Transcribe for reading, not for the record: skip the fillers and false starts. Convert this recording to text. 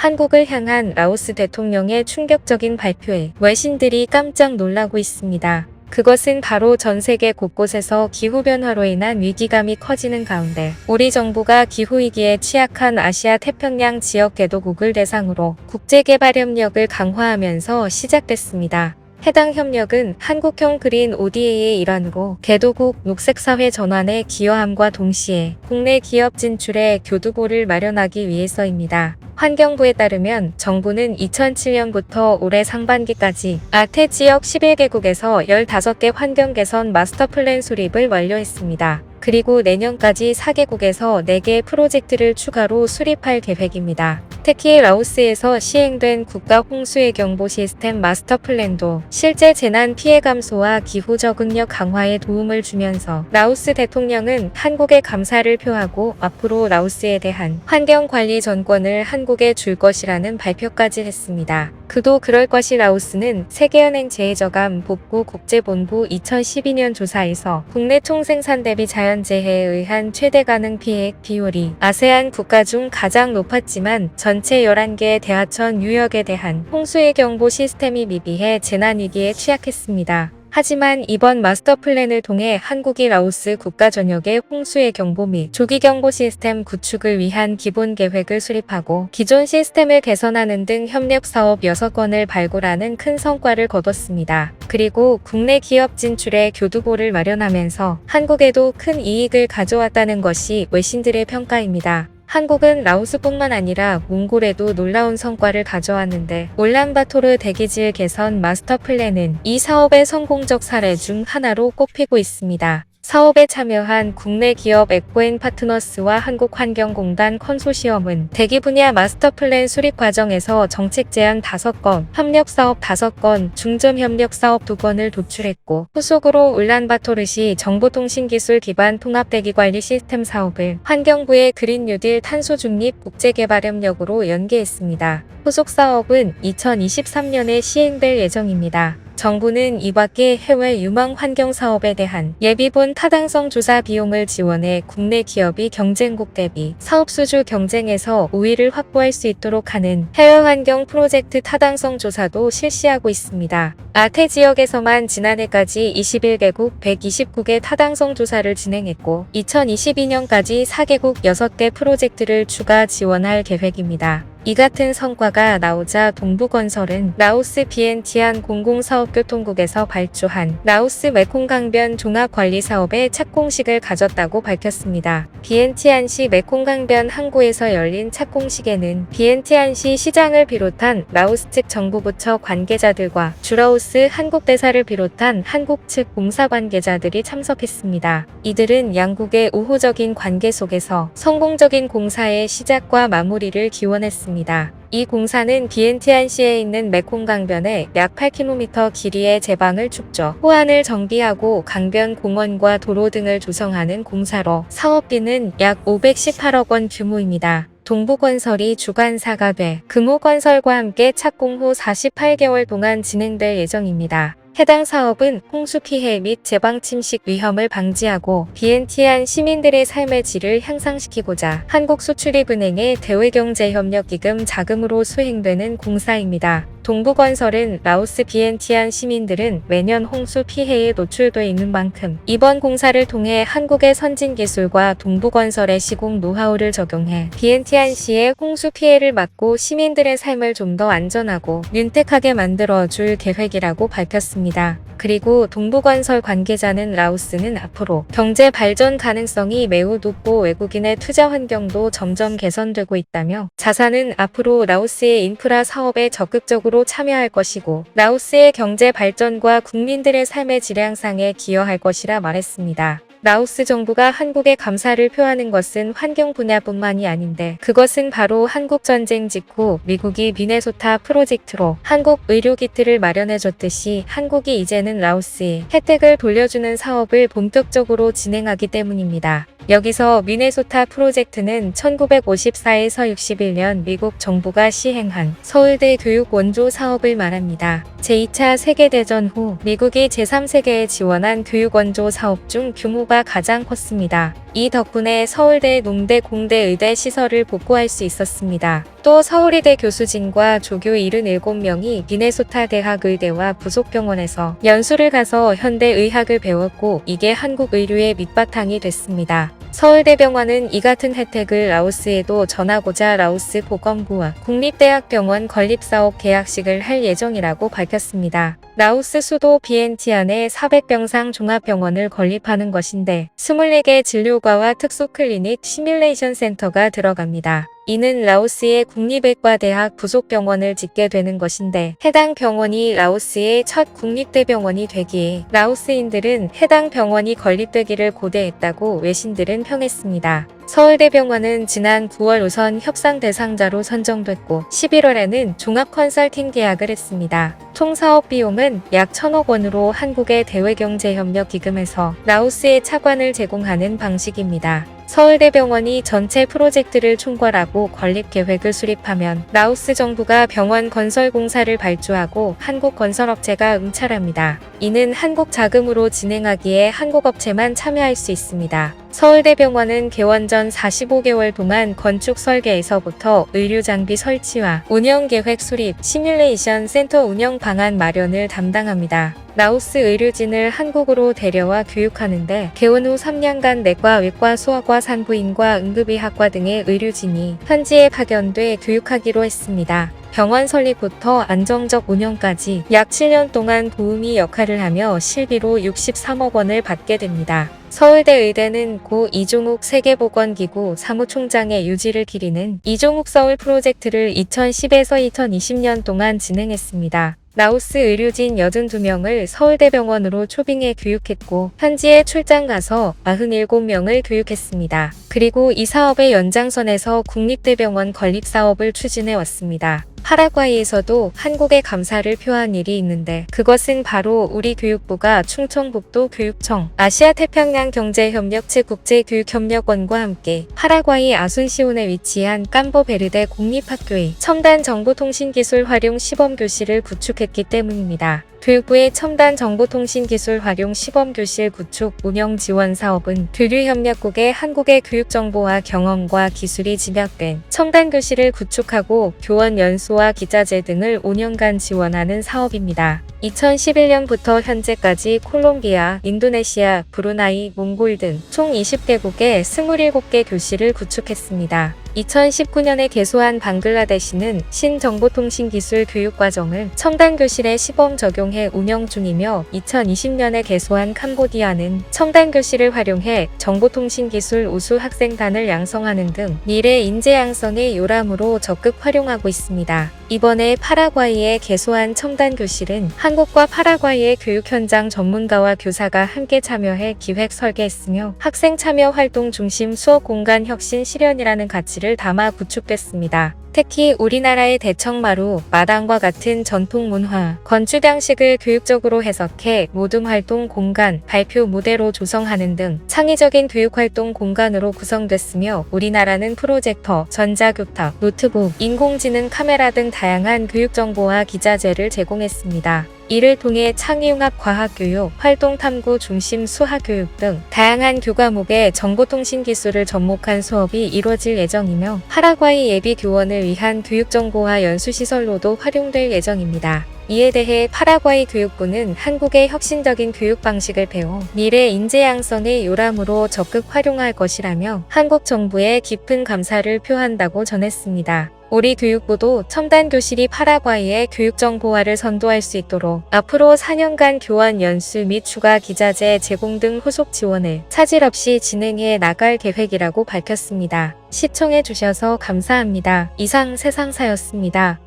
한국을 향한 라오스 대통령의 충격적인 발표에 외신들이 깜짝 놀라고 있습니다. 그것은 바로 전 세계 곳곳에서 기후변화로 인한 위기감이 커지는 가운데 우리 정부가 기후위기에 취약한 아시아 태평양 지역 개도국을 대상으로 국제개발협력을 강화하면서 시작됐습니다. 해당 협력은 한국형 그린 ODA의 일환으로 개도국 녹색사회 전환에 기여함과 동시에 국내 기업 진출에 교두보를 마련하기 위해서입니다. 환경부에 따르면 정부는 2007년부터 올해 상반기까지 아태 지역 11개국에서 15개 환경 개선 마스터 플랜 수립을 완료했습니다. 그리고 내년까지 4개국에서 4개 프로젝트를 추가로 수립할 계획입니다. 특히 라오스에서 시행된 국가 홍수의 경보 시스템 마스터 플랜도 실제 재난 피해 감소와 기후 적응력 강화에 도움을 주면서 라오스 대통령은 한국에 감사를 표하고 앞으로 라오스에 대한 환경 관리 전권을 한국에 줄 것이라는 발표까지 했습니다. 그도 그럴 것이 라오스는 세계은행 재해저감 복구 국제본부 2012년 조사에서 국내 총생산 대비 자연재해에 의한 최대 가능 피해액 비율이 아세안 국가 중 가장 높았지만 전체 11개의 대하천 유역에 대한 홍수의 경보 시스템이 미비해 재난위기에 취약했습니다. 하지만 이번 마스터 플랜을 통해 한국이 라오스 국가 전역의 홍수의 경보 및 조기 경보 시스템 구축을 위한 기본 계획을 수립하고 기존 시스템을 개선하는 등 협력 사업 6건을 발굴하는 큰 성과를 거뒀습니다. 그리고 국내 기업 진출에 교두보를 마련하면서 한국에도 큰 이익을 가져왔다는 것이 외신들의 평가입니다. 한국은 라오스뿐만 아니라 몽골에도 놀라운 성과를 가져왔는데 울란바토르 대기질 개선 마스터 플랜은 이 사업의 성공적 사례 중 하나로 꼽히고 있습니다. 사업에 참여한 국내 기업 에코엔 파트너스와 한국환경공단 컨소시엄은 대기 분야 마스터 플랜 수립 과정에서 정책 제안 5건, 협력 사업 5건, 중점 협력 사업 2건을 도출했고 후속으로 울란바토르시 정보통신기술 기반 통합대기관리 시스템 사업을 환경부의 그린 뉴딜 탄소 중립 국제개발협력으로 연계했습니다. 후속 사업은 2023년에 시행될 예정입니다. 정부는 이 밖에 해외 유망 환경 사업에 대한 예비분 타당성 조사 비용을 지원해 국내 기업이 경쟁국 대비 사업 수주 경쟁에서 우위를 확보할 수 있도록 하는 해외 환경 프로젝트 타당성 조사도 실시하고 있습니다. 아태 지역에서만 지난해까지 21개국 129개 타당성 조사를 진행했고 2022년까지 4개국 6개 프로젝트를 추가 지원할 계획입니다. 이 같은 성과가 나오자 동부건설은 라오스 비엔티안 공공사업교통국에서 발주한 라오스 메콩강변 종합관리사업의 착공식을 가졌다고 밝혔습니다. 비엔티안시 메콩강변 항구에서 열린 착공식에는 비엔티안시 시장을 비롯한 라오스 측 정부부처 관계자들과 주라오스 한국대사를 비롯한 한국 측 공사 관계자들이 참석했습니다. 이들은 양국의 우호적인 관계 속에서 성공적인 공사의 시작과 마무리를 기원했습니다. 이 공사는 비엔티안시에 있는 메콩강변의 약 8km 길이의 제방을 축적, 호안을 정비하고 강변 공원과 도로 등을 조성하는 공사로 사업비는 약 518억 원 규모입니다. 동부건설이 주관사가 돼 금호건설과 함께 착공 후 48개월 동안 진행될 예정입니다. 해당 사업은 홍수 피해 및 제방 침식 위험을 방지하고 비엔티안 시민들의 삶의 질을 향상시키고자 한국수출입은행의 대외경제협력기금 자금으로 수행되는 공사입니다. 동부건설은 라오스 비엔티안 시민들은 매년 홍수 피해에 노출돼 있는 만큼 이번 공사를 통해 한국의 선진기술과 동부건설의 시공 노하우를 적용해 비엔티안시의 홍수 피해를 막고 시민들의 삶을 좀 더 안전하고 윤택하게 만들어줄 계획이라고 밝혔습니다. 그리고 동부건설 관계자는 라오스는 앞으로 경제 발전 가능성이 매우 높고 외국인의 투자 환경도 점점 개선되고 있다며 자사는 앞으로 라오스의 인프라 사업에 적극적으로 참여할 것이고 라오스의 경제 발전과 국민들의 삶의 질 향상에 기여할 것이라 말했습니다. 라오스 정부가 한국에 감사를 표하는 것은 환경 분야뿐만이 아닌데 그것은 바로 한국 전쟁 직후 미국이 미네소타 프로젝트로 한국 의료키트를 마련해줬듯이 한국이 이제는 라오스에 혜택을 돌려주는 사업을 본격적으로 진행하기 때문입니다. 여기서 미네소타 프로젝트는 1954에서 61년 미국 정부가 시행한 서울대 교육 원조 사업을 말합니다. 제2차 세계대전 후 미국이 제3세계에 지원한 교육 원조 사업 중 규모가 수요가 가장 컸습니다. 이 덕분에 서울대, 농대, 공대, 의대 시설을 복구할 수 있었습니다. 또 서울의대 교수진과 조교 77명이 미네소타 대학 의대와 부속병원에서 연수를 가서 현대의학을 배웠고 이게 한국 의료의 밑바탕이 됐습니다. 서울대병원은 이 같은 혜택을 라오스에도 전하고자 라오스 보건부와 국립대학병원 건립사업 계약식을 할 예정이라고 밝혔습니다. 라오스 수도 비엔티안에 400병상 종합병원을 건립하는 것인데 24개 진료과와 특수클리닉 시뮬레이션 센터가 들어갑니다. 이는 라오스의 국립외과대학 부속병원을 짓게 되는 것인데 해당 병원이 라오스의 첫 국립대병원이 되기에 라오스인들은 해당 병원이 건립되기를 고대했다고 외신들은 평했습니다. 서울대병원은 지난 9월 우선 협상 대상자로 선정됐고 11월에는 종합 컨설팅 계약을 했습니다. 총 사업 비용은 약 1,000억 원으로 한국의 대외경제협력기금에서 라오스에 차관을 제공하는 방식입니다. 서울대병원이 전체 프로젝트를 총괄하고 건립 계획을 수립하면 라오스 정부가 병원 건설 공사를 발주하고 한국 건설업체가 응찰합니다. 이는 한국 자금으로 진행하기에 한국 업체만 참여할 수 있습니다. 서울대병원은 개원 전 45개월 동안 건축 설계에서부터 의료 장비 설치와 운영 계획 수립, 시뮬레이션 센터 운영 방안 마련을 담당합니다. 라오스 의료진을 한국으로 데려와 교육하는데 개원 후 3년간 내과, 외과, 소아과, 산부인과, 응급의학과 등의 의료진이 현지에 파견돼 교육하기로 했습니다. 병원 설립부터 안정적 운영까지 약 7년 동안 도우미 역할을 하며 실비로 63억 원을 받게 됩니다. 서울대 의대는 고 이종욱 세계보건기구 사무총장의 유지를 기리는 이종욱 서울 프로젝트를 2010에서 2020년 동안 진행했습니다. 라오스 의료진 82명을 서울대병원으로 초빙해 교육했고 현지에 출장 가서 47명을 교육했습니다. 그리고 이 사업의 연장선에서 국립대병원 건립 사업을 추진해 왔습니다. 파라과이에서도 한국에 감사를 표한 일이 있는데 그것은 바로 우리 교육부가 충청북도 교육청, 아시아태평양 경제협력 측국제교육협력원과 함께 파라과이 아순시온에 위치한 캄보베르데 공립학교에 첨단 정보통신기술 활용 시범교실을 구축했기 때문입니다. 교육부의 첨단 정보통신기술 활용 시범교실 구축 운영 지원 사업은 교류협력국의 한국의 교육정보와 경험과 기술이 집약된 첨단교실을 구축하고 교원 연수와 기자재 등을 5년간 지원하는 사업입니다. 2011년부터 현재까지 콜롬비아, 인도네시아, 브루나이, 몽골 등 총 20개국에 27개 교실을 구축했습니다. 2019년에 개소한 방글라데시는 신정보통신기술 교육과정을 첨단교실에 시범 적용해 운영 중이며 2020년에 개소한 캄보디아는 첨단교실을 활용해 정보통신기술 우수 학생단을 양성하는 등 미래 인재 양성의 요람으로 적극 활용하고 있습니다. 이번에 파라과이에 개소한 첨단교실은 한국과 파라과이의 교육 현장 전문가와 교사가 함께 참여해 기획 설계했으며 학생 참여 활동 중심 수업 공간 혁신 실현이라는 가치를 담아 구축됐습니다. 특히 우리나라의 대청마루, 마당과 같은 전통 문화, 건축 양식을 교육적으로 해석해 모둠 활동 공간, 발표 무대로 조성하는 등 창의적인 교육 활동 공간으로 구성됐으며 우리나라는 프로젝터, 전자교탁, 노트북, 인공지능 카메라 등 다양한 교육 정보와 기자재를 제공했습니다. 이를 통해 창의융합 과학교육, 활동탐구 중심 수학교육 등 다양한 교과목의 정보통신 기술을 접목한 수업이 이루어질 예정이며 파라과이 예비 교원을 위한 교육정보화 연수시설로도 활용될 예정입니다. 이에 대해 파라과이 교육부는 한국의 혁신적인 교육 방식을 배워 미래 인재 양성의 요람으로 적극 활용할 것이라며 한국 정부에 깊은 감사를 표한다고 전했습니다. 우리 교육부도 첨단 교실이 파라과이의 교육 정보화를 선도할 수 있도록 앞으로 4년간 교원 연수 및 추가 기자재 제공 등 후속 지원을 차질 없이 진행해 나갈 계획이라고 밝혔습니다. 시청해 주셔서 감사합니다. 이상 세상사였습니다.